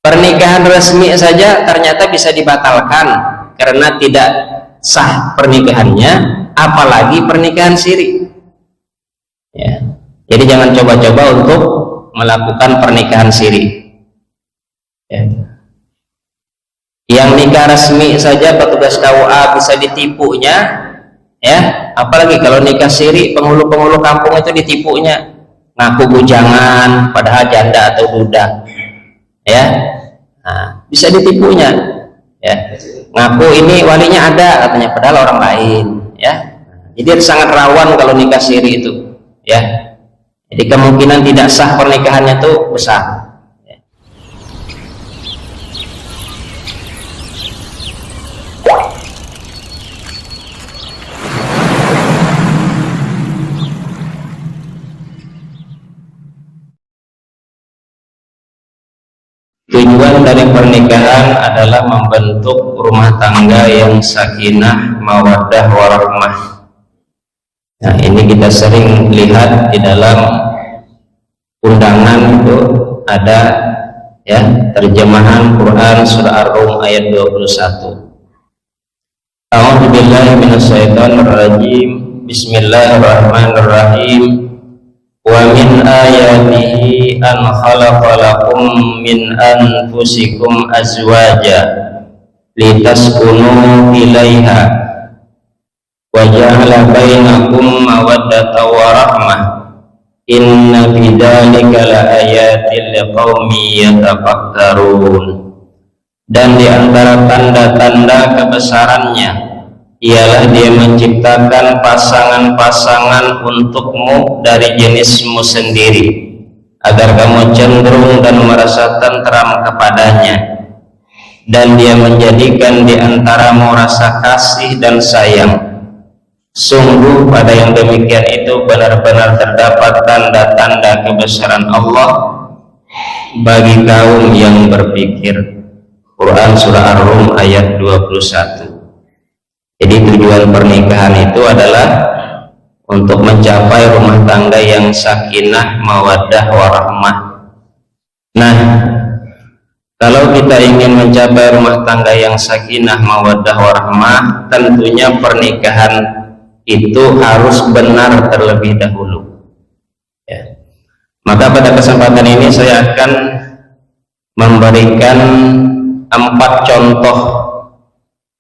Pernikahan resmi saja ternyata bisa dibatalkan karena tidak sah pernikahannya, apalagi pernikahan siri. Ya. Jadi jangan coba-coba untuk melakukan pernikahan siri. Ya. Yang nikah resmi saja petugas KUA bisa ditipunya, ya. Apalagi kalau nikah siri, penghulu-penghulu kampung itu ditipunya, ngaku bujangan padahal janda atau duda. Ya, nah, bisa ditipunya, ya, ngaku ini walinya ada katanya padahal orang lain, ya. Jadi sangat rawan kalau nikah siri itu, ya. Jadi kemungkinan tidak sah pernikahannya itu besar, ya. Tujuan dari pernikahan adalah membentuk rumah tangga yang sakinah, mawaddah, warahmah. Nah, ini kita sering lihat di dalam undangan itu ada, ya, terjemahan Quran surah Ar-Rum ayat 21. A'udzubillahi minasyaitonirrajim. Bismillahirrahmanirrahim. Wa min ayatihi an khalaqalakum min anfusikum azwaja litaskunu ilaiha wa ja'ala bainakum mawaddatan wa rahmah inna bidzalika laayatil liqaumin yatafakkarun. Dan di antara tanda-tanda kebesarannya ialah dia menciptakan pasangan-pasangan untukmu dari jenismu sendiri agar kamu cenderung dan merasa tentram kepadanya, dan dia menjadikan di antaramu rasa kasih dan sayang. Sungguh pada yang demikian itu benar-benar terdapat tanda-tanda kebesaran Allah bagi kaum yang berpikir. Quran surah Ar-Rum ayat 21. Jadi tujuan pernikahan itu adalah untuk mencapai rumah tangga yang sakinah, mawaddah, warahmah. Nah, kalau kita ingin mencapai rumah tangga yang sakinah, mawaddah, warahmah, tentunya pernikahan itu harus benar terlebih dahulu, ya. Maka pada kesempatan ini saya akan memberikan 4 contoh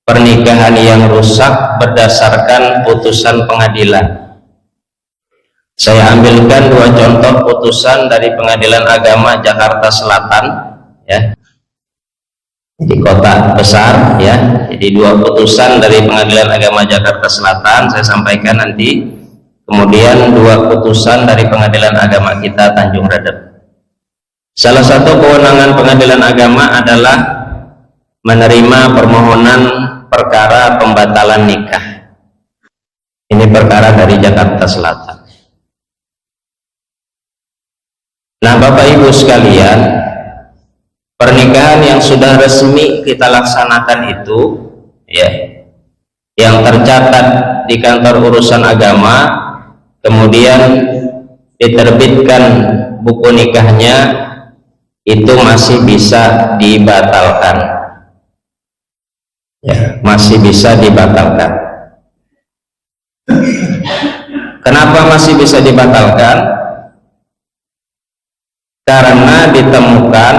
pernikahan yang rusak berdasarkan putusan pengadilan. Saya ambilkan 2 contoh putusan dari Pengadilan Agama Jakarta Selatan, ya, di kota besar, ya. Jadi 2 putusan dari Pengadilan Agama Jakarta Selatan saya sampaikan nanti. Kemudian 2 putusan dari Pengadilan Agama kita Tanjung Redep. Salah satu kewenangan Pengadilan Agama adalah menerima permohonan perkara pembatalan nikah. Ini perkara dari Jakarta Selatan. Nah, Bapak Ibu sekalian, pernikahan yang sudah resmi kita laksanakan itu, ya, yang tercatat di kantor urusan agama, kemudian diterbitkan buku nikahnya, itu masih bisa dibatalkan. Ya, masih bisa dibatalkan. Kenapa masih bisa dibatalkan? Karena ditemukan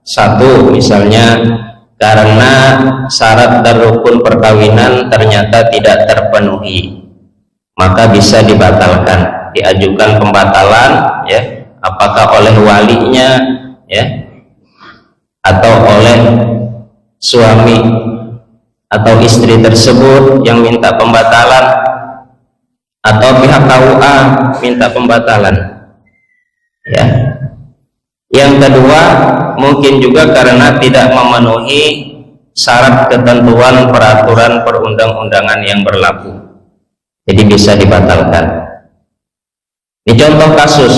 satu, misalnya karena syarat dan rukun perkawinan ternyata tidak terpenuhi, maka bisa dibatalkan, diajukan pembatalan, ya, apakah oleh walinya, ya, atau oleh suami atau istri tersebut yang minta pembatalan, atau pihak KUA minta pembatalan, ya. Yang kedua, mungkin juga karena tidak memenuhi syarat ketentuan peraturan perundang-undangan yang berlaku, jadi bisa dibatalkan. Ini contoh kasus.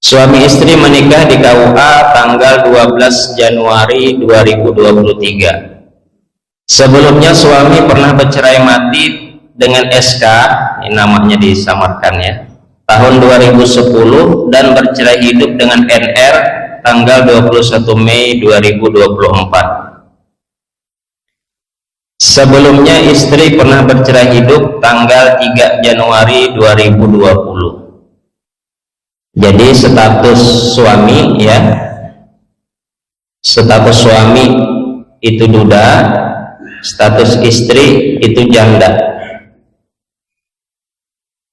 Suami istri menikah di KUA tanggal 12 Januari 2023. Sebelumnya suami pernah bercerai mati dengan SK, ini namanya disamarkan, ya, tahun 2010, dan bercerai hidup dengan NR tanggal 21 Mei 2024. Sebelumnya istri pernah bercerai hidup tanggal 3 Januari 2020. Jadi status suami, ya, status suami itu duda, status istri itu janda.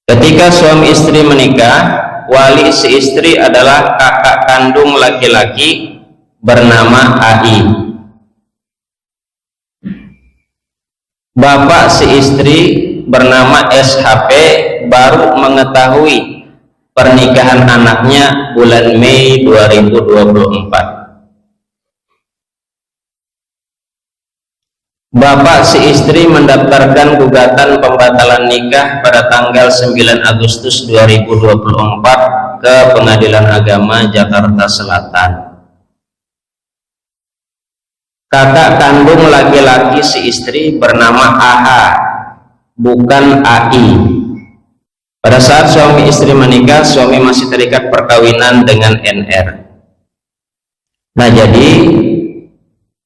Ketika suami istri menikah, wali si istri adalah kakak kandung laki-laki bernama AI. Bapak si istri bernama SHP baru mengetahui pernikahan anaknya bulan Mei 2024. Bapak si istri mendaftarkan gugatan pembatalan nikah pada tanggal 9 Agustus 2024 ke Pengadilan Agama Jakarta Selatan. Kakak kandung laki-laki si istri bernama AH, bukan AI. Pada saat suami istri menikah, suami masih terikat perkawinan dengan NR. Nah, jadi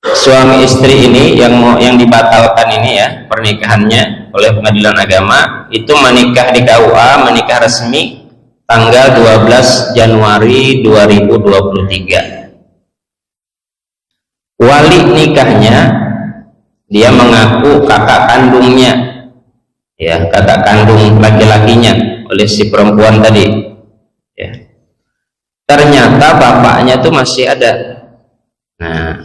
suami istri ini yang dibatalkan ini, ya, pernikahannya oleh Pengadilan Agama, itu menikah di KUA, menikah resmi tanggal 12 Januari 2023. Wali nikahnya dia mengaku kakak kandungnya, ya, kakak kandung laki-lakinya oleh si perempuan tadi, ya. Ternyata bapaknya itu masih ada. Nah,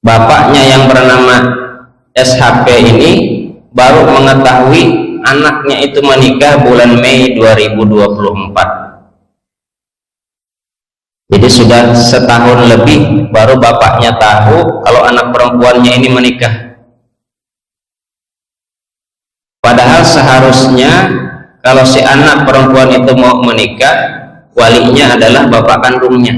bapaknya yang bernama SHP ini baru mengetahui anaknya itu menikah bulan Mei 2024. Jadi sudah setahun lebih baru bapaknya tahu kalau anak perempuannya ini menikah. Padahal seharusnya kalau si anak perempuan itu mau menikah, walinya adalah bapak kandungnya.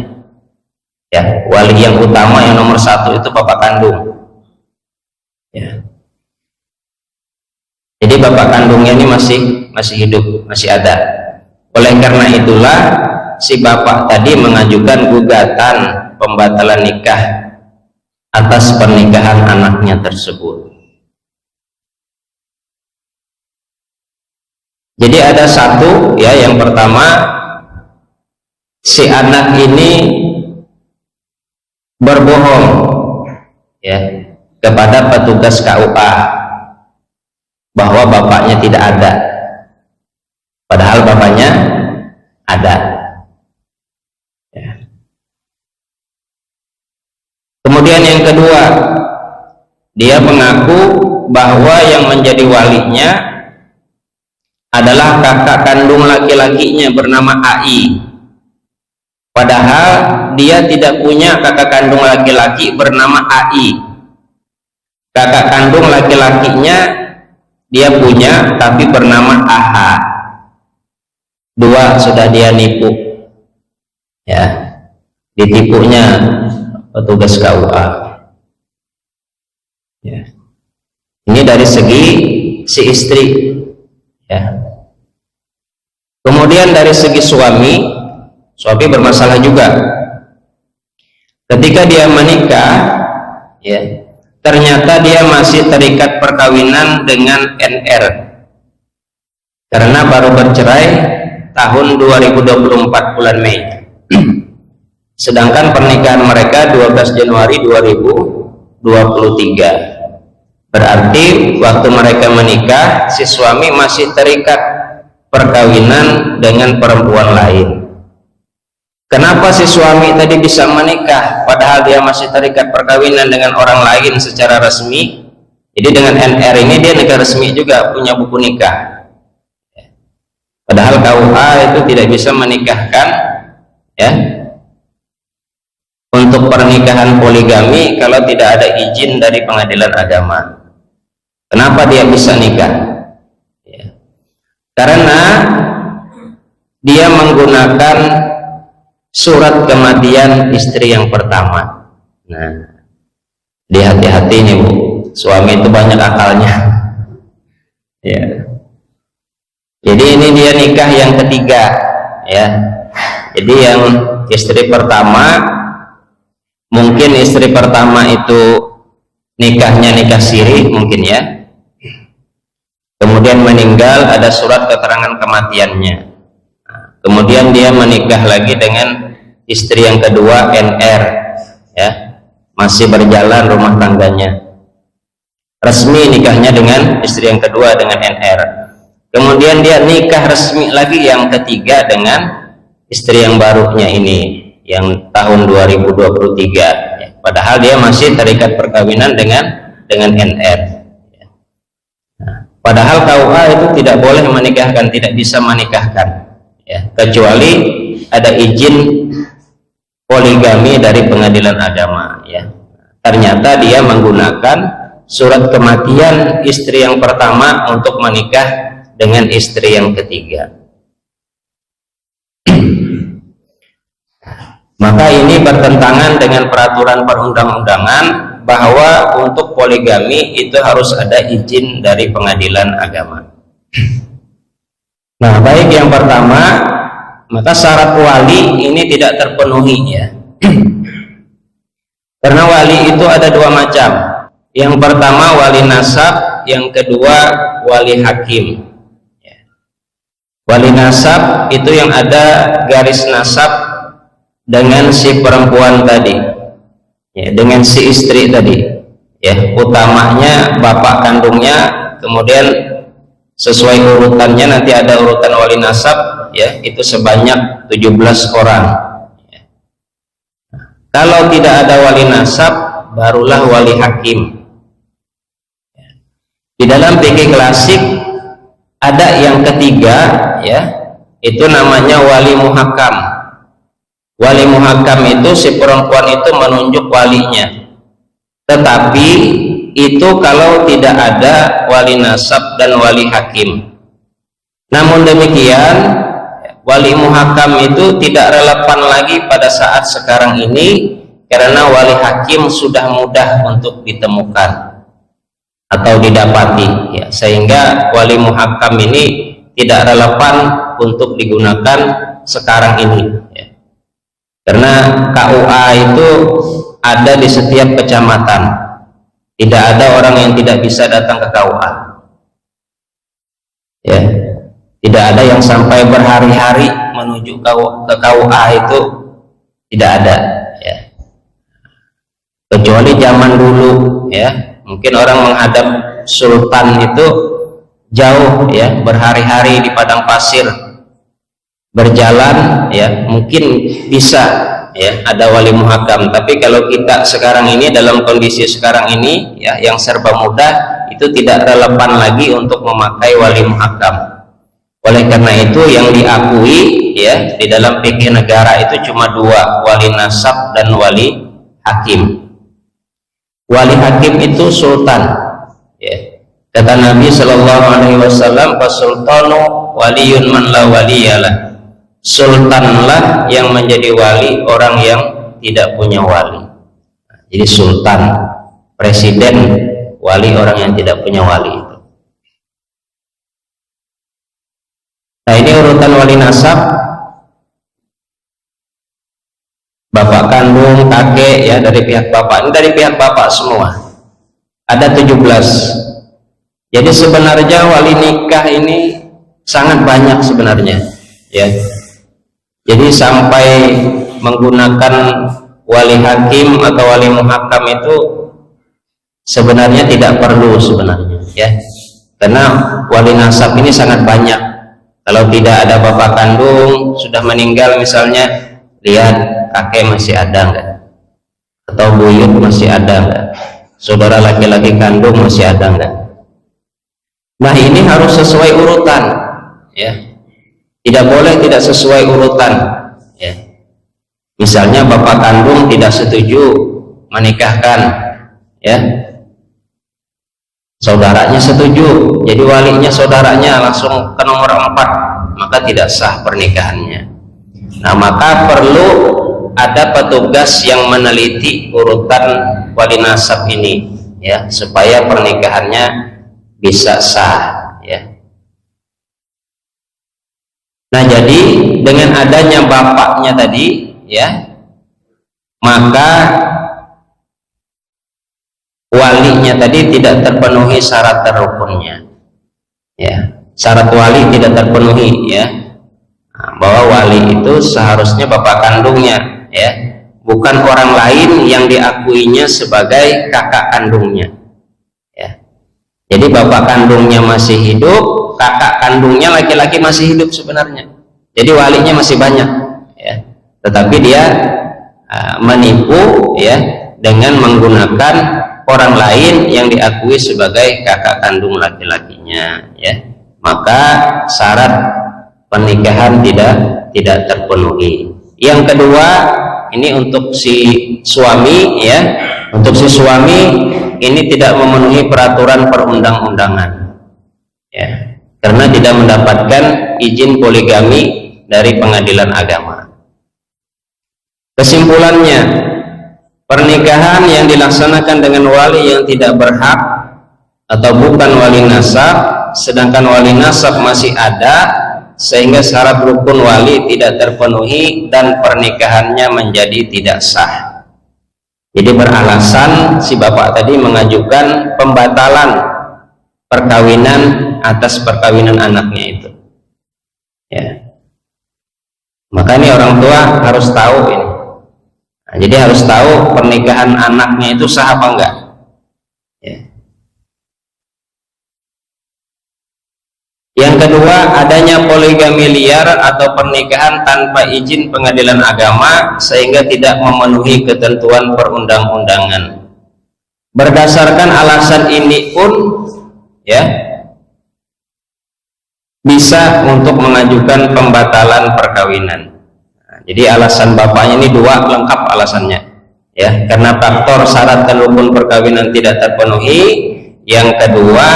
Ya, wali yang utama, yang nomor satu itu bapak kandung. Ya. Jadi bapak kandungnya ini masih hidup, masih ada. Oleh karena itulah si bapak tadi mengajukan gugatan pembatalan nikah atas pernikahan anaknya tersebut. Jadi ada satu, ya, yang pertama, si anak ini berbohong, ya, kepada petugas KUA bahwa bapaknya tidak ada, padahal bapaknya ada. Kemudian yang kedua, dia mengaku bahwa yang menjadi walinya adalah kakak kandung laki-lakinya bernama AI. Padahal dia tidak punya kakak kandung laki-laki bernama AI. Kakak kandung laki-lakinya dia punya tapi bernama AH. Dua sudah dia nipu, ya, ditipunya petugas KUA. Ya. Ini dari segi si istri, ya. Kemudian dari segi suami bermasalah juga. Ketika dia menikah, ya, ternyata dia masih terikat perkawinan dengan NR karena baru bercerai tahun 2024 bulan Mei. Sedangkan pernikahan mereka 12 Januari 2023. Berarti waktu mereka menikah, si suami masih terikat perkawinan dengan perempuan lain. Kenapa si suami tadi bisa menikah padahal dia masih terikat perkawinan dengan orang lain secara resmi? Jadi dengan NR ini dia nikah resmi juga, punya buku nikah. Padahal KUA itu tidak bisa menikahkan, ya, untuk pernikahan poligami kalau tidak ada izin dari Pengadilan Agama. Kenapa dia bisa nikah? Ya. Karena dia menggunakan surat kematian istri yang pertama. Nah, hati-hati nih, Bu, suami itu banyak akalnya. Ya. Jadi ini dia nikah yang ketiga, ya. Jadi yang istri pertama mungkin istri pertama itu nikahnya nikah siri mungkin ya, kemudian meninggal, ada surat keterangan kematiannya. Kemudian dia menikah lagi dengan istri yang kedua, NR, ya, masih berjalan rumah tangganya, resmi nikahnya dengan istri yang kedua dengan NR. Kemudian dia nikah resmi lagi yang ketiga dengan istri yang barunya ini, yang tahun 2023. Padahal dia masih terikat perkawinan dengan NR. Padahal KUA itu tidak boleh menikahkan, tidak bisa menikahkan, ya, kecuali ada izin poligami dari pengadilan agama. Ya, ternyata dia menggunakan surat kematian istri yang pertama untuk menikah dengan istri yang ketiga. Maka ini bertentangan dengan peraturan perundang-undangan bahwa untuk poligami itu harus ada izin dari pengadilan agama. Nah, baik yang pertama, maka syarat wali ini tidak terpenuhi, ya. Karena wali itu ada dua macam. Yang pertama wali nasab, yang kedua wali hakim. Wali nasab itu yang ada garis nasab dengan si perempuan tadi, ya, dengan si istri tadi, ya, utamanya bapak kandungnya, kemudian sesuai urutannya nanti ada urutan wali nasab, ya, itu sebanyak 17 orang. Ya. Kalau tidak ada wali nasab, barulah wali hakim. Ya. Di dalam fikih klasik ada yang ketiga, ya, itu namanya wali muhakam. Wali muhakam itu si perempuan itu menunjuk walinya, tetapi itu kalau tidak ada wali nasab dan wali hakim. Namun demikian, wali muhakam itu tidak relevan lagi pada saat sekarang ini, karena wali hakim sudah mudah untuk ditemukan atau didapati, ya, sehingga wali muhakam ini tidak relevan untuk digunakan sekarang ini, ya. Karena KUA itu ada di setiap kecamatan, tidak ada orang yang tidak bisa datang ke KUA, ya, tidak ada yang sampai berhari-hari menuju ke KUA, itu tidak ada, ya, kecuali zaman dulu, ya, mungkin orang menghadap sultan itu jauh, ya, berhari-hari di padang pasir berjalan, ya, mungkin bisa, ya, ada wali muhakam. Tapi kalau kita sekarang ini, dalam kondisi sekarang ini, ya, yang serba mudah, itu tidak relevan lagi untuk memakai wali muhakam. Oleh karena itu yang diakui, ya, di dalam fikih negara itu cuma dua, wali nasab dan wali hakim. Wali hakim itu sultan, ya. Kata Nabi Shallallahu Alaihi Wasallam, "Fasultanu waliyun man la waliyalah." Sultanlah yang menjadi wali orang yang tidak punya wali. Jadi sultan, presiden, wali orang yang tidak punya wali itu. Nah, ini urutan wali nasab, bapak kandung, kakek, ya, dari pihak bapak. Ini dari pihak bapak semua. Ada 17. Jadi sebenarnya wali nikah ini sangat banyak sebenarnya, ya. Jadi sampai menggunakan wali hakim atau wali muhakam itu sebenarnya tidak perlu sebenarnya, ya. Karena wali nasab ini sangat banyak. Kalau tidak ada bapak kandung, sudah meninggal misalnya, lihat kakek masih ada enggak, atau buyut masih ada enggak, saudara laki-laki kandung masih ada enggak. Nah, ini harus sesuai urutan, ya. Tidak boleh tidak sesuai urutan, ya. Misalnya bapak kandung tidak setuju menikahkan, ya, saudaranya setuju, jadi walinya saudaranya langsung ke nomor 4, maka tidak sah pernikahannya. Nah, maka perlu ada petugas yang meneliti urutan wali nasab ini, ya, supaya pernikahannya bisa sah, ya. Nah, jadi dengan adanya bapaknya tadi, ya, maka walinya tadi tidak terpenuhi syarat rukunnya, ya, syarat wali tidak terpenuhi, ya. Nah, bahwa wali itu seharusnya bapak kandungnya, ya, bukan orang lain yang diakuinya sebagai kakak kandungnya, ya. Jadi bapak kandungnya masih hidup, kakak kandungnya laki-laki masih hidup sebenarnya, jadi walinya masih banyak, ya. Tetapi dia menipu, ya, dengan menggunakan orang lain yang diakui sebagai kakak kandung laki-lakinya, ya. Maka syarat pernikahan tidak terpenuhi. Yang kedua, ini untuk si suami, ya, untuk si suami ini tidak memenuhi peraturan perundang-undangan, ya, karena tidak mendapatkan izin poligami dari pengadilan agama. Kesimpulannya, pernikahan yang dilaksanakan dengan wali yang tidak berhak atau bukan wali nasab, sedangkan wali nasab masih ada, sehingga syarat rukun wali tidak terpenuhi dan pernikahannya menjadi tidak sah. Jadi beralasan si bapak tadi mengajukan pembatalan perkawinan atas perkawinan anaknya itu, ya. Maka ini orang tua harus tahu ini. Nah, jadi harus tahu pernikahan anaknya itu sah apa enggak, ya. Yang kedua, adanya poligami liar atau pernikahan tanpa izin pengadilan agama sehingga tidak memenuhi ketentuan perundang-undangan. Berdasarkan alasan ini pun, ya, bisa untuk mengajukan pembatalan perkawinan. Nah, jadi alasan bapaknya ini dua, lengkap alasannya, ya, karena faktor syarat dan rukun perkawinan tidak terpenuhi. Yang kedua,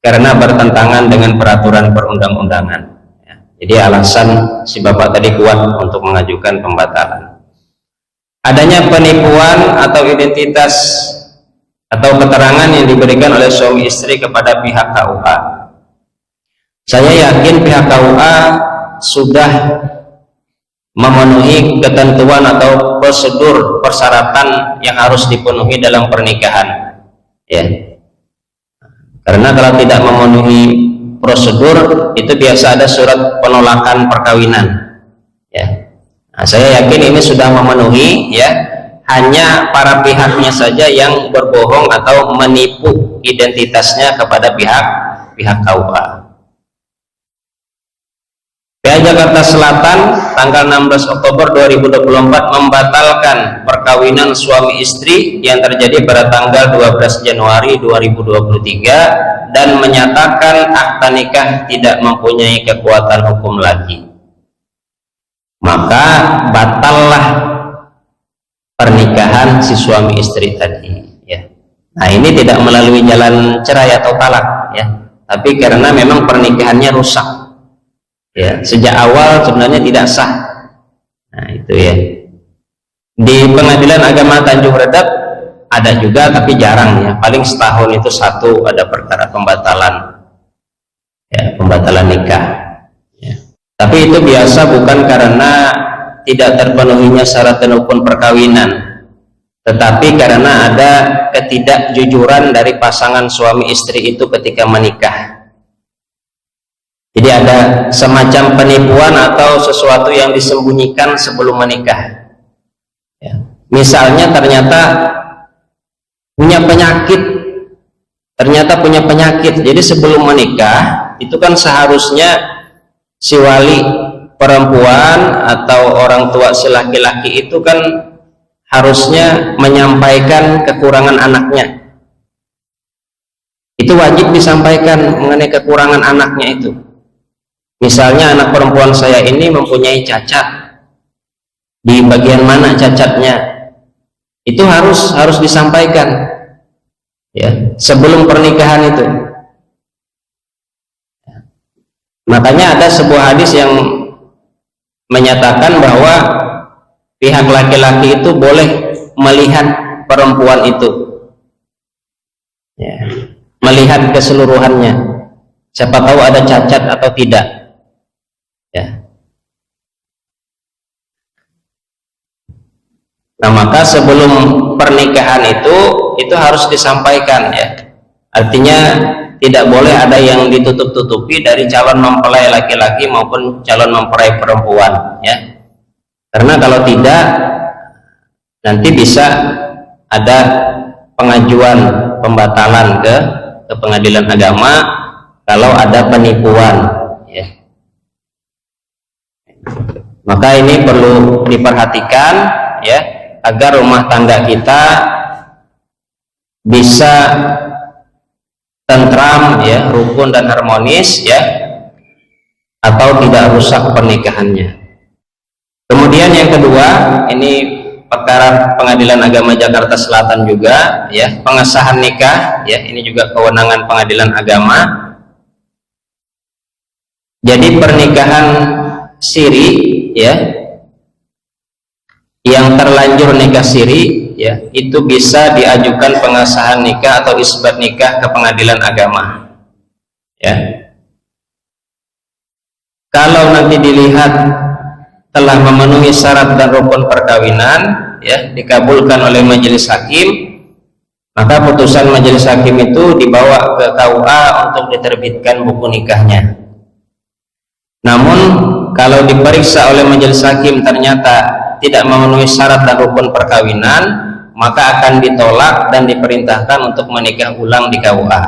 karena bertentangan dengan peraturan perundang-undangan, ya. Jadi alasan si bapak tadi kuat untuk mengajukan pembatalan. Adanya penipuan atau identitas atau keterangan yang diberikan oleh suami istri kepada pihak KUA. Saya yakin pihak KUA sudah memenuhi ketentuan atau prosedur persyaratan yang harus dipenuhi dalam pernikahan, ya. Karena kalau tidak memenuhi prosedur itu biasa ada surat penolakan perkawinan, ya. Nah, saya yakin ini sudah memenuhi, ya. Hanya para pihaknya saja yang berbohong atau menipu identitasnya kepada pihak KUA. PA Jakarta Selatan tanggal 16 Oktober 2024 membatalkan perkawinan suami istri yang terjadi pada tanggal 12 Januari 2023 dan menyatakan akta nikah tidak mempunyai kekuatan hukum lagi. Maka batallah pernikahan si suami istri tadi, ya. Nah, ini tidak melalui jalan cerai atau talak, ya, tapi karena memang pernikahannya rusak, ya, sejak awal sebenarnya tidak sah. Nah, itu, ya. Di Pengadilan Agama Tanjung Redap ada juga, tapi jarang, ya, paling setahun itu satu ada perkara pembatalan, ya, pembatalan nikah, ya. Tapi itu biasa bukan karena tidak terpenuhinya syarat dan rukun perkawinan, tetapi karena ada ketidakjujuran dari pasangan suami istri itu ketika menikah. Jadi ada semacam penipuan atau sesuatu yang disembunyikan sebelum menikah, ya. Misalnya ternyata punya penyakit, jadi sebelum menikah itu kan seharusnya si wali perempuan atau orang tua si laki-laki itu kan harusnya menyampaikan kekurangan anaknya. Itu wajib disampaikan mengenai kekurangan anaknya itu. Misalnya anak perempuan saya ini mempunyai cacat, di bagian mana cacatnya, itu harus disampaikan, ya, sebelum pernikahan itu. Makanya ada sebuah hadis yang menyatakan bahwa pihak laki-laki itu boleh melihat perempuan itu, ya, melihat keseluruhannya, siapa tahu ada cacat atau tidak, ya. Nah, maka sebelum pernikahan itu harus disampaikan, ya. Artinya tidak boleh ada yang ditutup-tutupi dari calon mempelai laki-laki maupun calon mempelai perempuan, ya. Karena kalau tidak, nanti bisa ada pengajuan pembatalan ke pengadilan agama kalau ada penipuan, ya. Maka ini perlu diperhatikan, ya, agar rumah tangga kita bisa tentram, ya, rukun dan harmonis, ya, atau tidak rusak pernikahannya. Kemudian yang kedua, ini perkara Pengadilan Agama Jakarta Selatan juga, ya, pengesahan nikah, ya, ini juga kewenangan Pengadilan Agama. Jadi pernikahan siri, ya, yang terlanjur nikah siri, ya, itu bisa diajukan pengesahan nikah atau isbat nikah ke Pengadilan Agama, ya. Kalau nanti dilihat telah memenuhi syarat dan rukun perkawinan, ya, dikabulkan oleh majelis hakim, maka putusan majelis hakim itu dibawa ke KUA untuk diterbitkan buku nikahnya. Namun kalau diperiksa oleh majelis hakim ternyata tidak memenuhi syarat dan rukun perkawinan, maka akan ditolak dan diperintahkan untuk menikah ulang di KUA.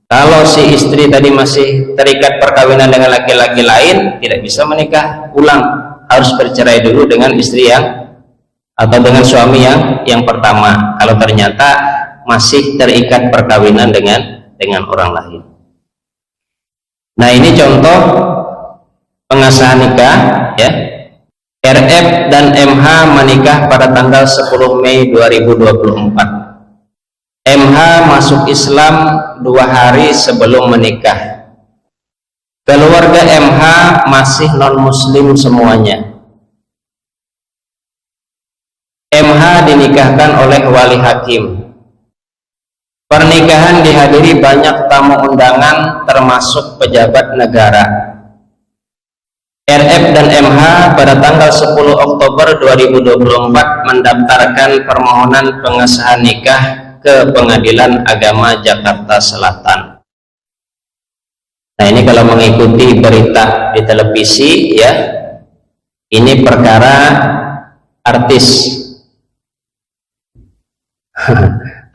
Kalau si istri tadi masih terikat perkawinan dengan laki-laki lain, tidak bisa menikah ulang, harus bercerai dulu dengan istri yang atau dengan suami yang pertama, kalau ternyata masih terikat perkawinan dengan orang lain. Nah, ini contoh pengesahan nikah, ya. RF dan MH menikah pada tanggal 10 Mei 2024. MH masuk Islam 2 hari sebelum menikah. Keluarga MH masih non-muslim semuanya. MH dinikahkan oleh wali hakim. Pernikahan dihadiri banyak tamu undangan termasuk pejabat negara. RF dan MH pada tanggal 10 Oktober 2024 mendaftarkan permohonan pengesahan nikah ke Pengadilan Agama Jakarta Selatan. Nah, ini kalau mengikuti berita di televisi, ya, ini perkara artis.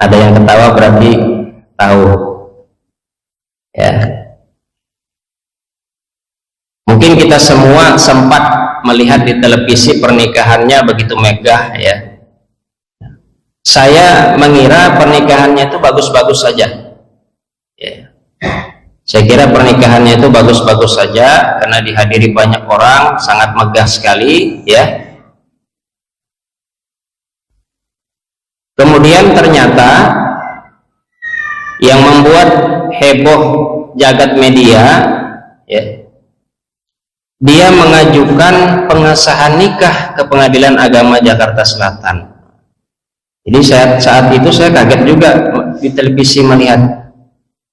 Ada yang ketawa berarti tahu, ya. Mungkin kita semua sempat melihat di televisi pernikahannya begitu megah, ya. Saya mengira pernikahannya itu bagus-bagus saja, ya. Saya kira pernikahannya itu bagus-bagus saja karena dihadiri banyak orang, sangat megah sekali, ya. Kemudian ternyata yang membuat heboh jagat media, ya, dia mengajukan pengesahan nikah ke Pengadilan Agama Jakarta Selatan. Jadi saat itu saya kaget juga di televisi melihat,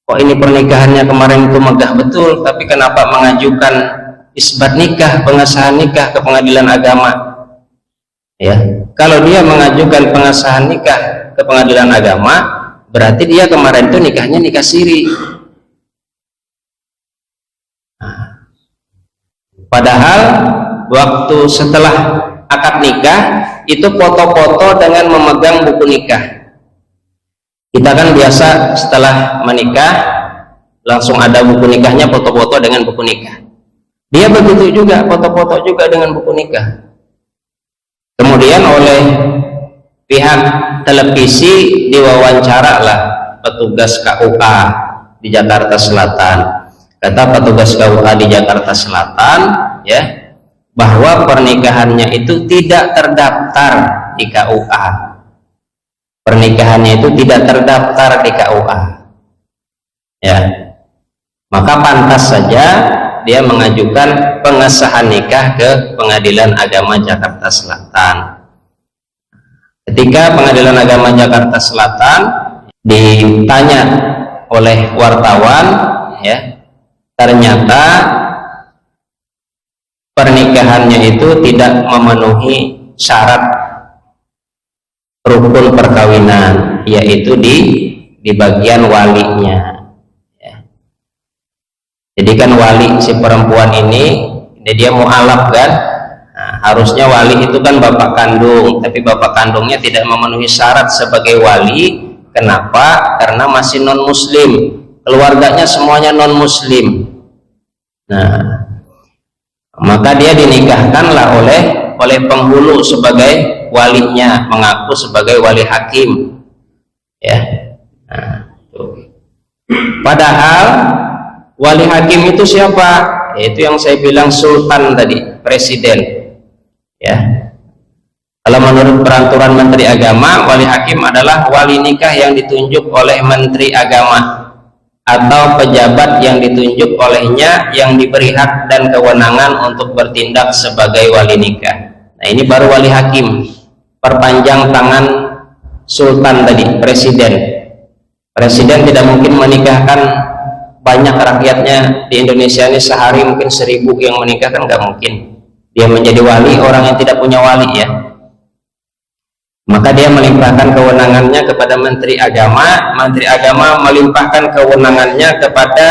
kok ini pernikahannya kemarin itu megah betul, tapi kenapa mengajukan isbat nikah, pengesahan nikah ke Pengadilan Agama, ya. Kalau dia mengajukan pengesahan nikah ke Pengadilan Agama, berarti dia kemarin itu nikahnya nikah siri. Padahal waktu setelah akad nikah itu foto-foto dengan memegang buku nikah. Kita kan biasa setelah menikah langsung ada buku nikahnya, foto-foto dengan buku nikah. Dia begitu juga, foto-foto juga dengan buku nikah. Kemudian oleh pihak televisi diwawancara lah petugas KUA di Jakarta Selatan. Kata petugas KUA di Jakarta Selatan, ya, bahwa pernikahannya itu tidak terdaftar di KUA. Pernikahannya itu tidak terdaftar di KUA, ya. Maka pantas saja dia mengajukan pengesahan nikah ke Pengadilan Agama Jakarta Selatan. Ketika Pengadilan Agama Jakarta Selatan ditanya oleh wartawan, ya, ternyata pernikahannya itu tidak memenuhi syarat rukun perkawinan, yaitu di bagian walinya. Ya. Jadi kan wali si perempuan ini, dia mu'alaf kan, nah, harusnya wali itu kan bapak kandung, tapi bapak kandungnya tidak memenuhi syarat sebagai wali. Kenapa? Karena masih non muslim, keluarganya semuanya non muslim. Nah, maka dia dinikahkanlah oleh penghulu sebagai walinya, mengaku sebagai wali hakim. Ya. Nah, padahal wali hakim itu siapa? Yaitu yang saya bilang sultan tadi, presiden. Ya. Kalau menurut peraturan Menteri Agama, wali hakim adalah wali nikah yang ditunjuk oleh Menteri Agama atau pejabat yang ditunjuk olehnya yang diberi hak dan kewenangan untuk bertindak sebagai wali nikah. Nah, ini baru wali hakim, perpanjang tangan sultan tadi, presiden. Presiden tidak mungkin menikahkan banyak rakyatnya di Indonesia ini, sehari mungkin 1000 yang menikah, kan nggak mungkin. Dia menjadi wali orang yang tidak punya wali, ya. Maka dia melimpahkan kewenangannya kepada Menteri Agama. Menteri Agama melimpahkan kewenangannya kepada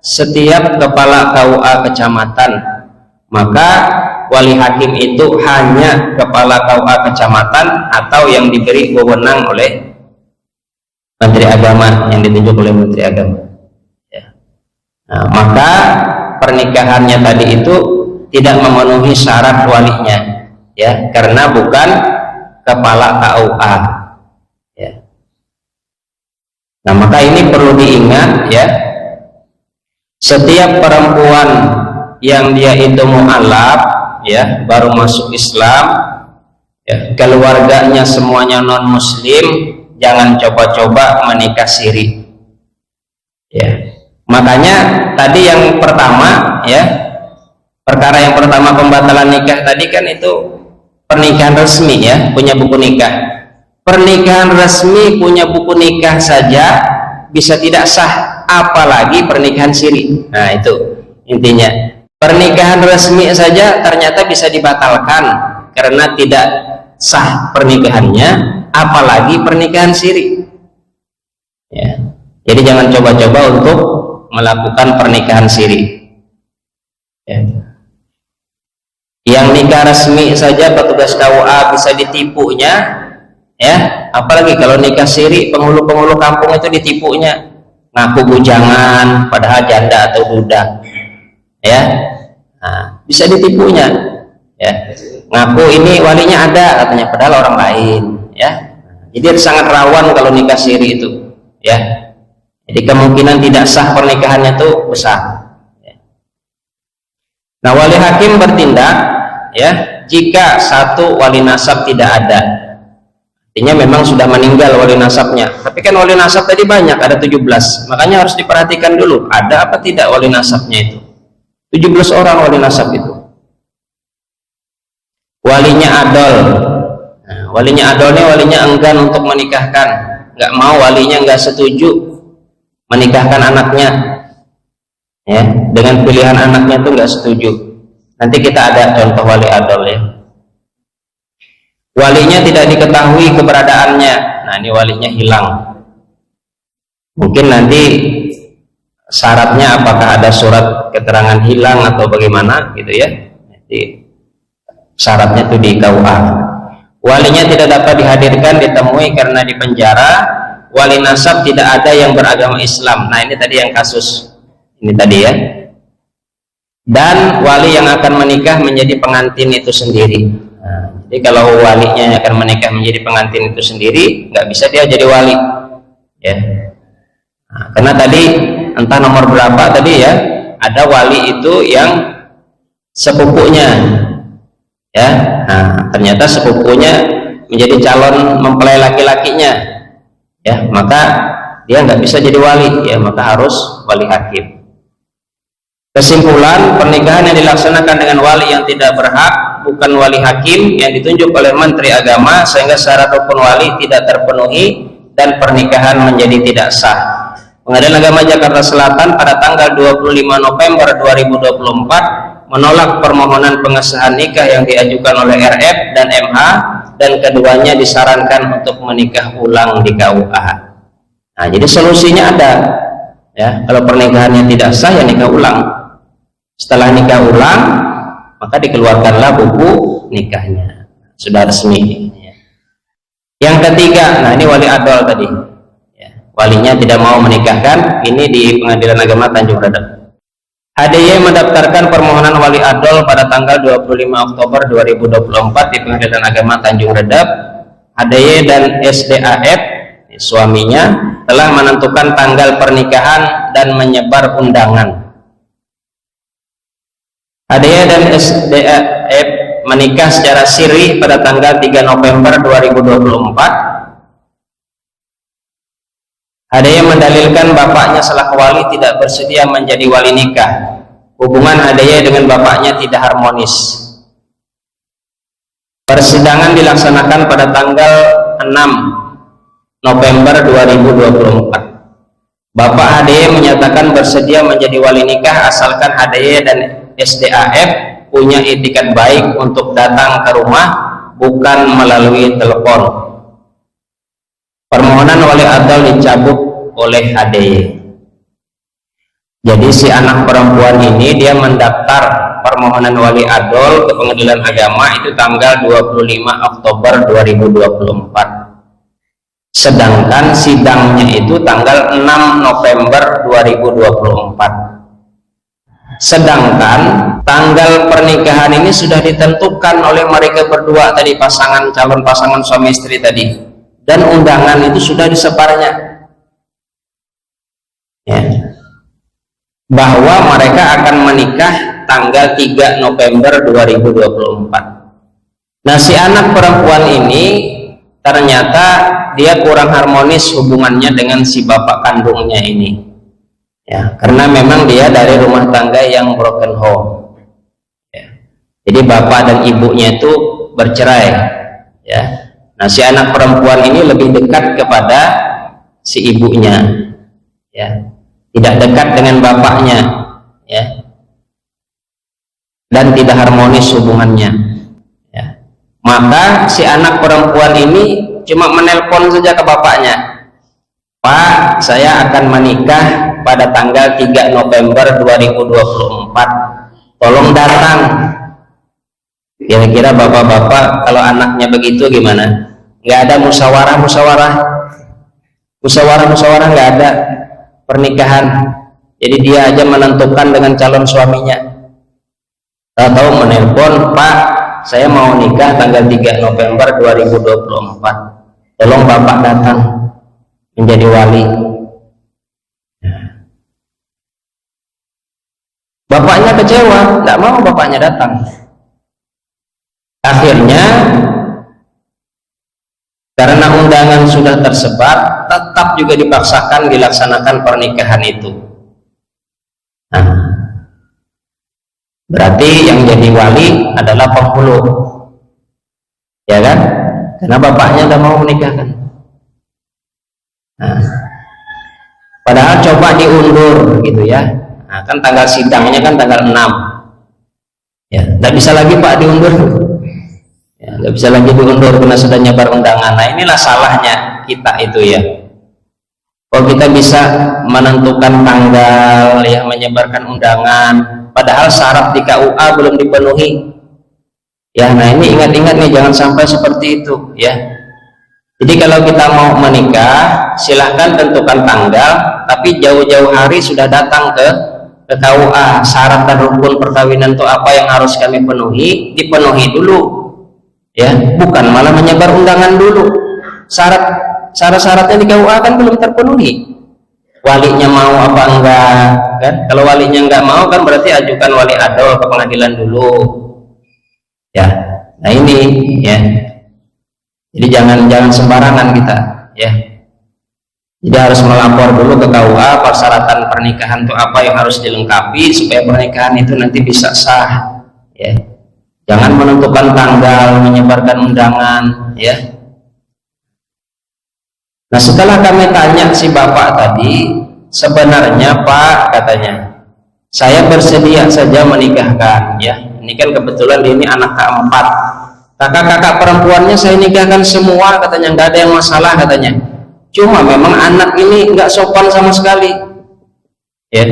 setiap kepala KUA kecamatan. Maka wali hakim itu hanya kepala KUA kecamatan atau yang diberi wewenang oleh Menteri Agama, yang ditunjuk oleh Menteri Agama. Ya. Nah, maka pernikahannya tadi itu tidak memenuhi syarat walinya, ya, karena bukan kepala KUA. Ya. Nah, maka ini perlu diingat, ya. Setiap perempuan yang dia itu mu'alaf, ya, baru masuk Islam, ya, keluarganya semuanya non muslim, jangan coba-coba menikah siri. Ya. Makanya tadi yang pertama, ya, perkara yang pertama pembatalan nikah tadi kan itu pernikahan resmi, ya, punya buku nikah. Pernikahan resmi punya buku nikah saja bisa tidak sah, apalagi pernikahan siri. Nah, itu intinya. Pernikahan resmi saja ternyata bisa dibatalkan karena tidak sah pernikahannya, apalagi pernikahan siri. Ya. Jadi jangan coba-coba untuk melakukan pernikahan siri. Ya. Yang nikah resmi saja petugas KUA bisa ditipunya, ya, apalagi kalau nikah siri penghulu-penghulu kampung itu ditipunya, ngaku bujangan padahal janda atau duda, ya. Nah, bisa ditipunya, ya, ngaku ini walinya ada katanya padahal orang lain, ya. Jadi sangat rawan kalau nikah siri itu, ya. Jadi kemungkinan tidak sah pernikahannya itu besar. Nah, wali hakim bertindak, ya, jika satu wali nasab tidak ada. Artinya memang sudah meninggal wali nasabnya. Tapi kan wali nasab tadi banyak, ada 17. Makanya harus diperhatikan dulu, ada apa tidak wali nasabnya itu. 17 orang wali nasab itu. Walinya adol. Nah, walinya adolnya walinya enggan untuk menikahkan, nggak mau, walinya nggak setuju menikahkan anaknya. Ya, dengan pilihan anaknya itu nggak setuju. Nanti kita ada contoh wali adol, ya. Walinya tidak diketahui keberadaannya. Nah, ini walinya hilang. Mungkin nanti syaratnya apakah ada surat keterangan hilang atau bagaimana, gitu, ya. Nanti syaratnya itu di KUA. Walinya tidak dapat dihadirkan, ditemui karena di penjara. Wali nasab tidak ada yang beragama Islam. Nah, ini tadi yang kasus ini tadi, ya. Dan wali yang akan menikah menjadi pengantin itu sendiri. Nah, jadi kalau walinya yang akan menikah menjadi pengantin itu sendiri, nggak bisa dia jadi wali, ya. Nah, karena tadi entah nomor berapa tadi, ya, ada wali itu yang sepupunya, ya. Nah, ternyata sepupunya menjadi calon mempelai laki-lakinya, ya, maka dia nggak bisa jadi wali, ya, maka harus wali hakim. Kesimpulan, pernikahan yang dilaksanakan dengan wali yang tidak berhak, bukan wali hakim yang ditunjuk oleh Menteri Agama, sehingga syarat rukun wali tidak terpenuhi dan pernikahan menjadi tidak sah. Pengadilan Agama Jakarta Selatan pada tanggal 25 November 2024 menolak permohonan pengesahan nikah yang diajukan oleh RF dan MH dan keduanya disarankan untuk menikah ulang di KUA. Nah, jadi solusinya ada, ya. Kalau pernikahannya tidak sah, ya nikah ulang. Setelah nikah ulang, maka dikeluarkanlah buku nikahnya, sudah resmi. Yang ketiga, nah ini wali adol tadi, ya. Walinya tidak mau menikahkan, ini di Pengadilan Agama Tanjung Redap. HDY mendaftarkan permohonan wali adol pada tanggal 25 Oktober 2024 di Pengadilan Agama Tanjung Redap. HDY dan SDAF, suaminya, telah menentukan tanggal pernikahan dan menyebar undangan. HDY dan SDAF menikah secara siri pada tanggal 3 November 2024. HDY mendalilkan bapaknya selaku wali tidak bersedia menjadi wali nikah. Hubungan HDY dengan bapaknya tidak harmonis. Persidangan dilaksanakan pada tanggal 6 November 2024. Bapak HDY menyatakan bersedia menjadi wali nikah asalkan HDY dan SDAF punya itikat baik untuk datang ke rumah, bukan melalui telepon. Permohonan wali adol dicabut oleh HDY. Jadi si anak perempuan ini dia mendaftar permohonan wali adol ke Pengadilan Agama itu tanggal 25 Oktober 2024. Sedangkan sidangnya itu tanggal 6 November 2024. Sedangkan tanggal pernikahan ini sudah ditentukan oleh mereka berdua tadi, calon pasangan suami istri tadi, dan undangan itu sudah disebarnya, ya, bahwa mereka akan menikah tanggal 3 November 2024. Nah, si anak perempuan ini ternyata dia kurang harmonis hubungannya dengan si bapak kandungnya ini. Ya, karena memang dia dari rumah tangga yang broken home, ya. Jadi bapak dan ibunya itu bercerai, ya. Nah, si anak perempuan ini lebih dekat kepada si ibunya, ya, tidak dekat dengan bapaknya, ya, dan tidak harmonis hubungannya, ya. Maka si anak perempuan ini cuma menelpon saja ke bapaknya, Pak, saya akan menikah pada tanggal 3 November 2024, tolong datang. Kira-kira bapak-bapak kalau anaknya begitu gimana? Nggak ada musyawarah nggak ada pernikahan. Jadi dia aja menentukan dengan calon suaminya, atau menelpon, Pak, saya mau nikah tanggal 3 November 2024, tolong bapak datang menjadi wali. Bapaknya kecewa, tidak mau bapaknya datang. Akhirnya karena undangan sudah tersebar, tetap juga dipaksakan dilaksanakan pernikahan itu. Nah, berarti yang jadi wali adalah penghulu, ya kan? Karena bapaknya tidak mau menikahkan. Nah, padahal coba diundur gitu ya. Nah, kan tanggal sidangnya kan tanggal 6, ya, tidak bisa lagi Pak diundur, ya, tidak bisa lagi diundur karena sudah nyebar undangan. Nah, inilah salahnya kita itu, ya. Kalau kita bisa menentukan tanggal, ya, menyebarkan undangan, padahal syarat di KUA belum dipenuhi, ya. Nah, ini ingat-ingat nih, jangan sampai seperti itu, ya. Jadi kalau kita mau menikah, silahkan tentukan tanggal, tapi jauh-jauh hari sudah datang ke KUA, syarat dan rukun perkawinan itu apa yang harus kami dipenuhi dulu, ya, bukan malah menyebar undangan dulu. Syarat-syaratnya di KUA kan belum terpenuhi. Walinya mau apa enggak, kan? Kalau walinya enggak mau kan berarti ajukan wali adol ke pengadilan dulu, ya. Nah ini, ya. Jadi jangan sembarangan kita, ya. Jadi harus melapor dulu ke KUA persyaratan pernikahan itu apa yang harus dilengkapi supaya pernikahan itu nanti bisa sah, ya. Jangan menentukan tanggal, menyebarkan undangan, ya. Nah, setelah kami tanya si bapak tadi, sebenarnya Pak, katanya, saya bersedia saja menikahkan, ya. Ini kan kebetulan ini anak keempat, Kakak-kakak perempuannya saya nikahkan semua, katanya, nggak ada yang masalah katanya. Cuma memang anak ini nggak sopan sama sekali. Ya,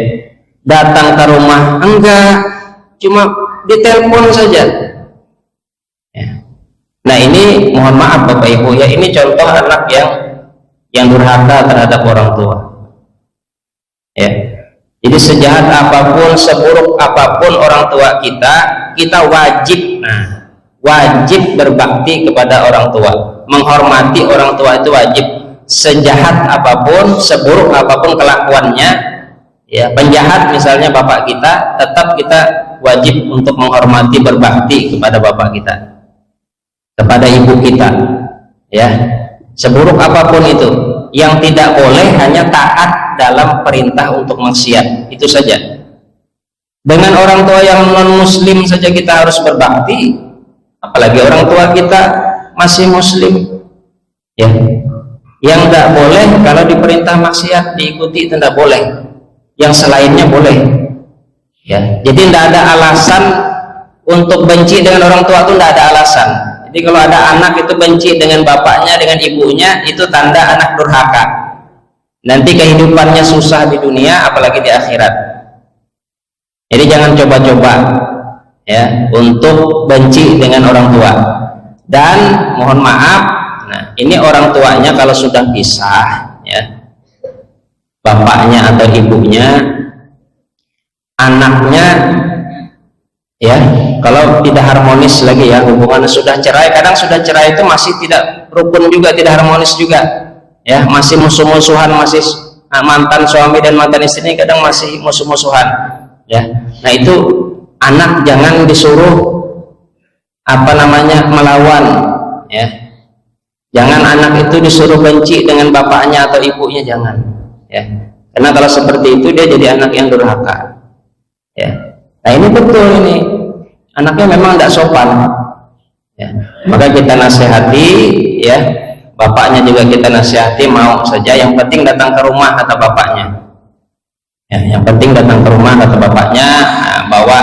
datang ke rumah enggak, cuma ditelepon saja. Ya. Nah ini mohon maaf Bapak Ibu ya, ini contoh anak yang durhaka terhadap orang tua. Ya. Jadi sejahat apapun, seburuk apapun orang tua kita wajib, wajib berbakti kepada orang tua, menghormati orang tua itu wajib. Sejahat apapun, seburuk apapun kelakuannya, ya, penjahat misalnya bapak kita, tetap kita wajib untuk menghormati, berbakti kepada bapak kita, kepada ibu kita, ya, seburuk apapun itu. Yang tidak boleh hanya taat dalam perintah untuk maksiat, itu saja. Dengan orang tua yang non muslim saja kita harus berbakti, apalagi orang tua kita masih muslim, ya. Yang tidak boleh kalau diperintah maksiat diikuti, itu tidak boleh. Yang selainnya boleh, ya. Jadi tidak ada alasan untuk benci dengan orang tua, itu tidak ada alasan. Jadi kalau ada anak itu benci dengan bapaknya, dengan ibunya, itu tanda anak durhaka. Nanti kehidupannya susah di dunia, apalagi di akhirat. Jadi jangan coba-coba ya untuk benci dengan orang tua. Dan mohon maaf, nah ini orang tuanya kalau sudah pisah, ya, bapaknya atau ibunya, anaknya, ya, kalau tidak harmonis lagi ya hubungannya, sudah cerai, kadang sudah cerai itu masih tidak rukun juga, tidak harmonis juga, ya, masih musuh-musuhan, masih mantan suami dan mantan istri ini kadang masih musuh-musuhan, ya. Nah itu anak jangan disuruh melawan, ya. Jangan anak itu disuruh benci dengan bapaknya atau ibunya, jangan, ya. Karena kalau seperti itu dia jadi anak yang durhaka, ya. Nah ini betul, ini anaknya memang tidak sopan, ya. Maka kita nasihati, ya, bapaknya juga kita nasihati, mau saja, yang penting datang ke rumah kata bapaknya, ya, yang penting datang ke rumah kata bapaknya, bawa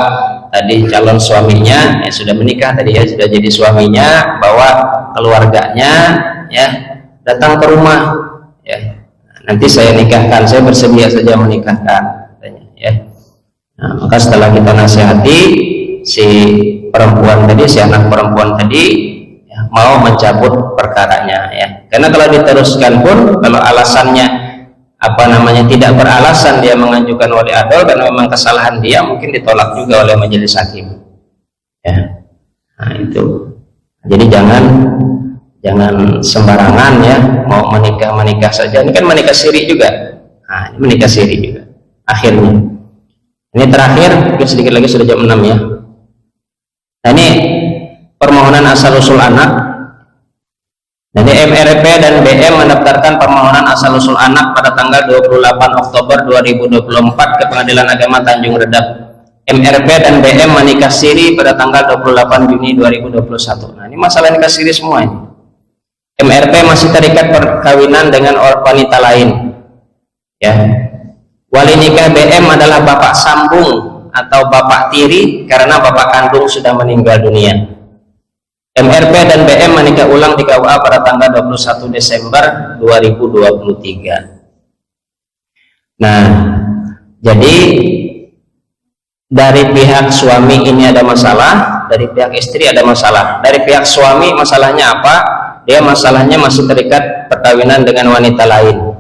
tadi calon suaminya, ya, sudah menikah tadi ya, sudah jadi suaminya, bawa keluarganya, ya, datang ke rumah, ya, nanti saya nikahkan, saya bersedia saja menikahkan katanya, ya. Nah, maka setelah kita nasihati, si perempuan tadi, si anak perempuan tadi, ya, mau mencabut perkaranya, ya. Karena kalau diteruskan pun, kalau alasannya tidak beralasan dia mengajukan wali adol karena memang kesalahan dia, mungkin ditolak juga oleh majelis hakim, ya. Nah itu, jadi jangan sembarangan ya mau menikah saja. Ini kan menikah siri juga. Nah, ini menikah siri juga akhirnya. Ini terakhir, sedikit lagi sudah jam 6 ya. Nah ini permohonan asal usul anak. Jadi MRP dan BM mendaftarkan permohonan asal usul anak pada tanggal 28 Oktober 2024 ke Pengadilan Agama Tanjung Redap. MRP dan BM menikah siri pada tanggal 28 Juni 2021. Nah ini masalah nikah siri semua ini. MRP masih terikat perkawinan dengan wanita lain, ya. Wali nikah BM adalah bapak sambung atau bapak tiri karena bapak kandung sudah meninggal dunia. MRP dan BM menikah ulang di KUA pada tanggal 21 Desember 2023. Nah, jadi dari pihak suami ini ada masalah, dari pihak istri ada masalah. Dari pihak suami masalahnya apa? Dia masalahnya masih terikat perkawinan dengan wanita lain,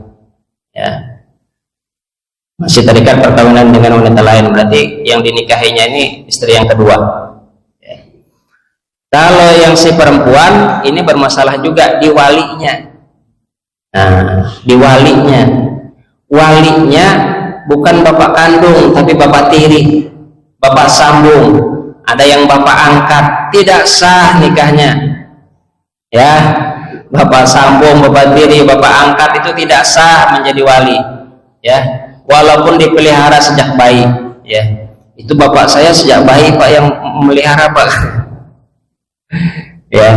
ya. Masih terikat perkawinan dengan wanita lain, berarti yang dinikahinya ini istri yang kedua, ya. Kalau yang si perempuan ini bermasalah juga di walinya. Nah, di walinya bukan bapak kandung tapi bapak tiri, bapak sambung, ada yang bapak angkat, tidak sah nikahnya, ya. Bapak sambung, bapak tiri, bapak angkat itu tidak sah menjadi wali, ya. Walaupun dipelihara sejak bayi, ya. Itu bapak saya sejak bayi Pak yang memelihara Pak. Ya.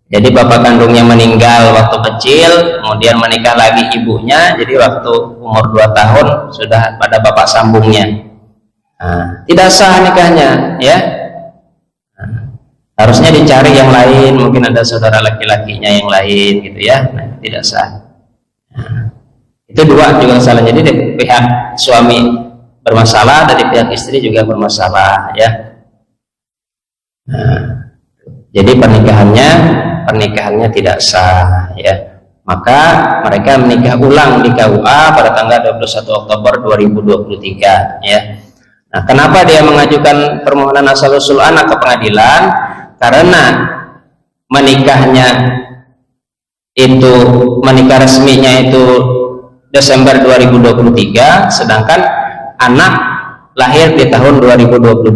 Jadi bapak kandungnya meninggal waktu kecil, kemudian menikah lagi ibunya, jadi waktu umur 2 tahun sudah pada bapak sambungnya. Nah, tidak sah nikahnya, ya. Harusnya dicari yang lain, mungkin ada saudara laki-lakinya yang lain gitu ya. Nah, tidak sah. Nah, itu dua juga salah. Jadi dari pihak suami bermasalah, dari pihak istri juga bermasalah ya. Nah, jadi pernikahannya tidak sah ya. Maka mereka menikah ulang di KUA pada tanggal 21 Oktober 2023 ya. Nah, kenapa dia mengajukan permohonan asal-usul anak ke pengadilan? Karena menikah resminya itu Desember 2023, sedangkan anak lahir di tahun 2022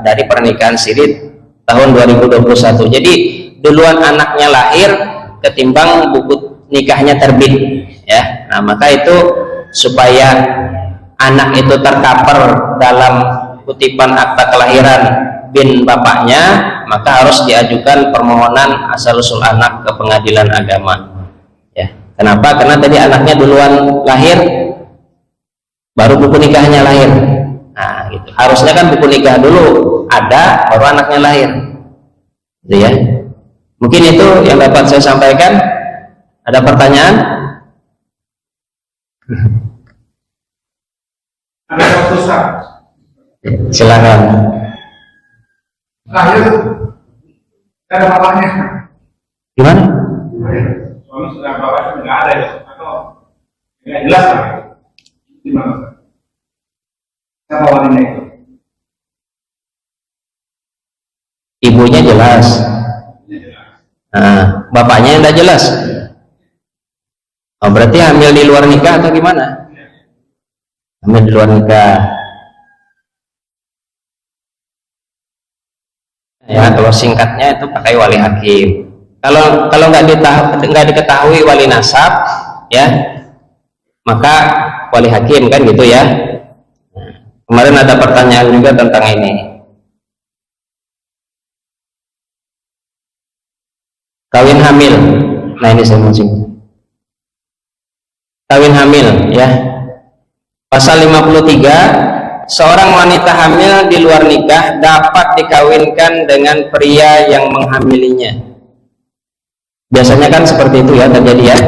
dari pernikahan siri tahun 2021. Jadi duluan anaknya lahir ketimbang buku nikahnya terbit ya. Nah, maka itu supaya anak itu tercover dalam kutipan akta kelahiran bin bapaknya, maka harus diajukan permohonan asal-usul anak ke pengadilan agama ya. Kenapa? Karena tadi anaknya duluan lahir baru buku nikahnya lahir. Nah, gitu. Harusnya kan buku nikah dulu ada baru anaknya lahir gitu ya. Mungkin itu yang dapat saya sampaikan. Ada pertanyaan? Ada yang susah. Silakan. Lahir ada bapaknya. Gimana? Suami sudah bapaknya nggak ada ya? Atau nggak jelas lah? Gimana? Siapa wanita itu? Ibunya jelas. Nah, bapaknya yang tidak jelas. Oh, berarti hamil di luar nikah atau gimana? Hamil di luar nikah. Ya, kalau singkatnya itu pakai wali hakim. Kalau nggak diketahui wali nasab, ya, maka wali hakim kan gitu ya. Kemarin ada pertanyaan juga tentang ini. Kawin hamil. Nah, ini saya mau singgung. Kawin hamil ya. Pasal 53, seorang wanita hamil di luar nikah dapat dikawinkan dengan pria yang menghamilinya. Biasanya kan seperti itu ya terjadi ya.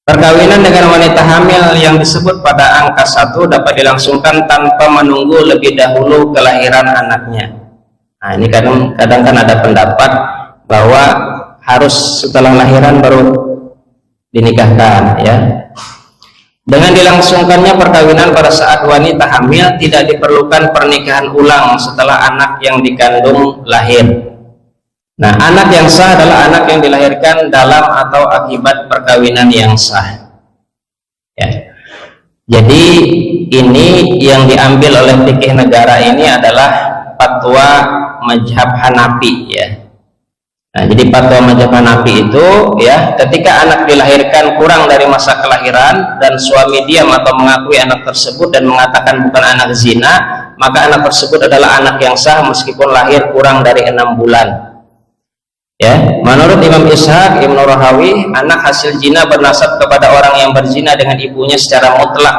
Perkawinan dengan wanita hamil yang disebut pada angka 1 dapat dilangsungkan tanpa menunggu lebih dahulu kelahiran anaknya. Nah, ini kadang kan ada pendapat bahwa harus setelah lahiran baru dinikahkan ya. Dengan dilangsungkannya perkawinan pada saat wanita hamil tidak diperlukan pernikahan ulang setelah anak yang dikandung lahir. Nah, anak yang sah adalah anak yang dilahirkan dalam atau akibat perkawinan yang sah ya. Jadi ini yang diambil oleh fikih negara ini adalah fatwa mazhab Hanafi ya. Nah, jadi fatwa mazhab Hanafi itu ya, ketika anak dilahirkan kurang dari masa kelahiran dan suami diam atau mengakui anak tersebut dan mengatakan bukan anak zina, maka anak tersebut adalah anak yang sah meskipun lahir kurang dari 6 bulan. Ya, menurut Imam Ishaq Ibnu Rahawi, anak hasil zina bernasab kepada orang yang berzina dengan ibunya secara mutlak.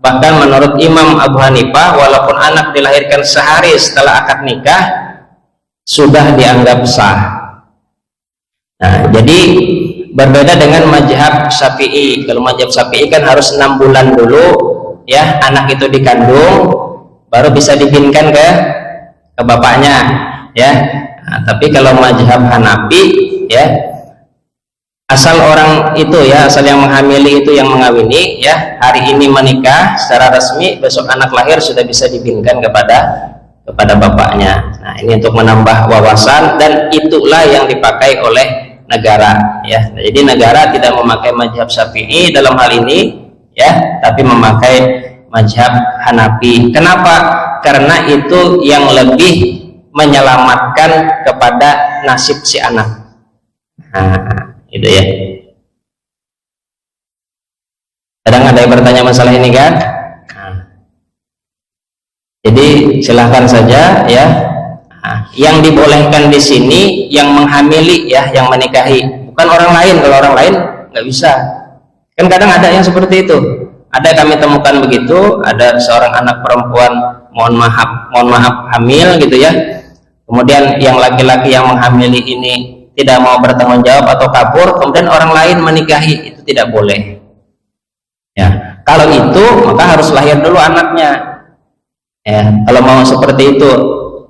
Bahkan menurut Imam Abu Hanifah, walaupun anak dilahirkan sehari setelah akad nikah sudah dianggap sah. Nah, jadi berbeda dengan mazhab Syafi'i. Kalau mazhab Syafi'i kan harus 6 bulan dulu ya anak itu dikandung baru bisa dipinkan ke bapaknya ya. Nah, tapi kalau mazhab Hanafi ya, asal orang itu ya, asal yang menghamili itu yang mengawini ya, hari ini menikah secara resmi, besok anak lahir sudah bisa dipinkan kepada bapaknya. Nah, ini untuk menambah wawasan dan itulah yang dipakai oleh negara ya. Jadi negara tidak memakai mazhab Syafi'i dalam hal ini ya, tapi memakai mazhab Hanafi. Kenapa? Karena itu yang lebih menyelamatkan kepada nasib si anak. Nah, itu ya. Kadang ada yang bertanya masalah ini kan? Nah, jadi silahkan saja ya. Nah, yang dibolehkan di sini yang menghamili ya, yang menikahi, bukan orang lain. Kalau orang lain nggak bisa. Kan kadang ada yang seperti itu. Ada kami temukan begitu, ada seorang anak perempuan mohon maaf hamil gitu ya. kemudian yang laki-laki yang menghamili ini tidak mau bertanggung jawab atau kabur, kemudian orang lain menikahi, itu tidak boleh. Ya, kalau itu maka harus lahir dulu anaknya. Ya, kalau mau seperti itu,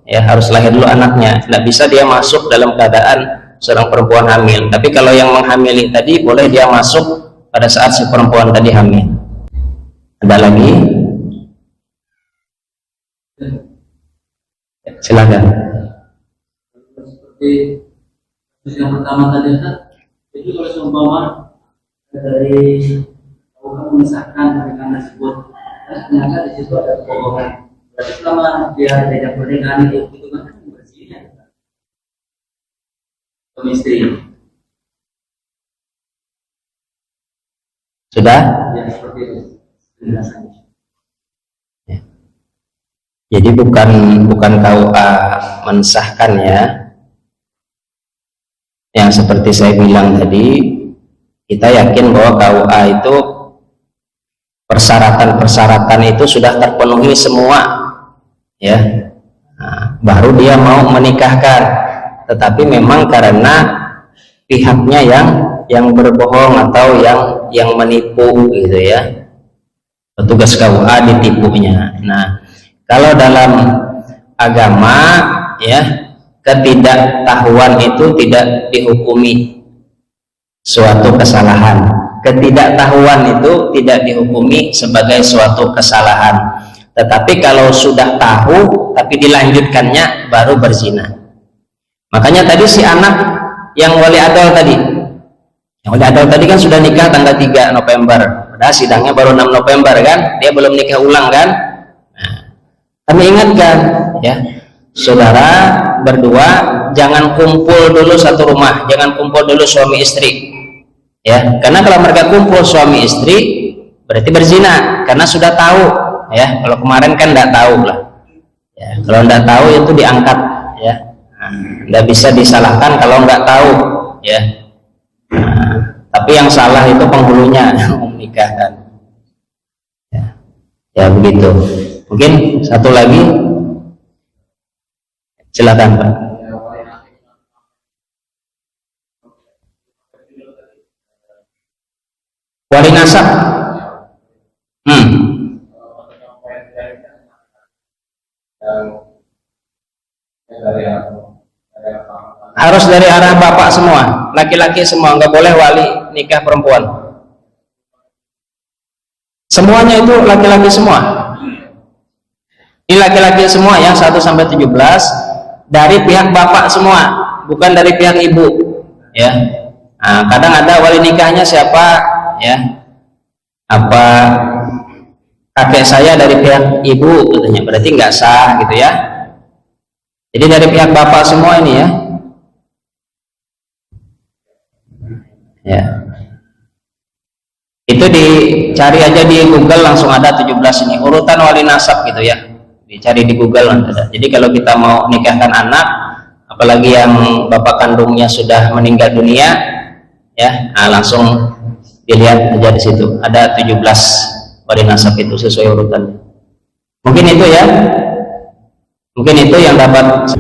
ya harus lahir dulu anaknya. Tidak bisa dia masuk dalam keadaan seorang perempuan hamil. Tapi kalau yang menghamili tadi boleh dia masuk pada saat si perempuan tadi hamil. Ada lagi? Silakan. Seperti yang pertama tadi kan, itu kalau seumpama dari bukan memisahkan pernikahan tersebut, ternyata di situ ada kebohongan. Berarti selama dia diajak pernikahan itu kan bersihnya suami istri. Sudah? Ya seperti itu penjelasannya. Jadi bukan KUA mensahkan ya. Yang seperti saya bilang tadi, kita yakin bahwa KUA itu persyaratan itu sudah terpenuhi semua, ya. Nah, baru dia mau menikahkan. Tetapi memang karena pihaknya yang berbohong atau yang menipu gitu ya, petugas KUA ditipunya. Nah, kalau dalam agama ya, ketidaktahuan itu tidak dihukumi suatu kesalahan. Ketidaktahuan itu tidak dihukumi sebagai suatu kesalahan. Tetapi kalau sudah tahu tapi dilanjutkannya, baru berzina. Makanya tadi si anak yang wali adol tadi, kan sudah nikah tanggal 3 November, padahal sidangnya baru 6 November kan, dia belum nikah ulang kan. Nah, kami ingatkan ya, saudara berdua jangan kumpul dulu satu rumah, jangan kumpul dulu suami istri ya, karena kalau mereka kumpul suami istri berarti berzina, karena sudah tahu ya. Kalau kemarin kan tidak tahu lah ya, kalau tidak tahu itu diangkat ya. Tidak bisa disalahkan kalau nggak tahu ya. Tapi yang salah itu penghulunya yang menikahkan ya begitu. Mungkin satu lagi, silakan Pak. Wali nasab. Harus dari arah bapak semua, laki-laki semua, nggak boleh wali nikah perempuan. Semuanya itu laki-laki semua. Ini laki-laki semua ya, 1 sampai 17 dari pihak bapak semua, bukan dari pihak ibu ya. Nah, kadang ada wali nikahnya siapa ya, apa kakek saya dari pihak ibu katanya, berarti nggak sah gitu ya. Jadi dari pihak bapak semua ini ya. Ya. Itu dicari aja di Google, langsung ada 17 ini urutan wali nasab gitu ya. Dicari di Google ada. Jadi kalau kita mau nikahkan anak, apalagi yang bapak kandungnya sudah meninggal dunia ya, nah langsung dilihat aja di situ. Ada 17 wali nasab itu sesuai urutannya. Mungkin itu ya. Mungkin itu yang dapat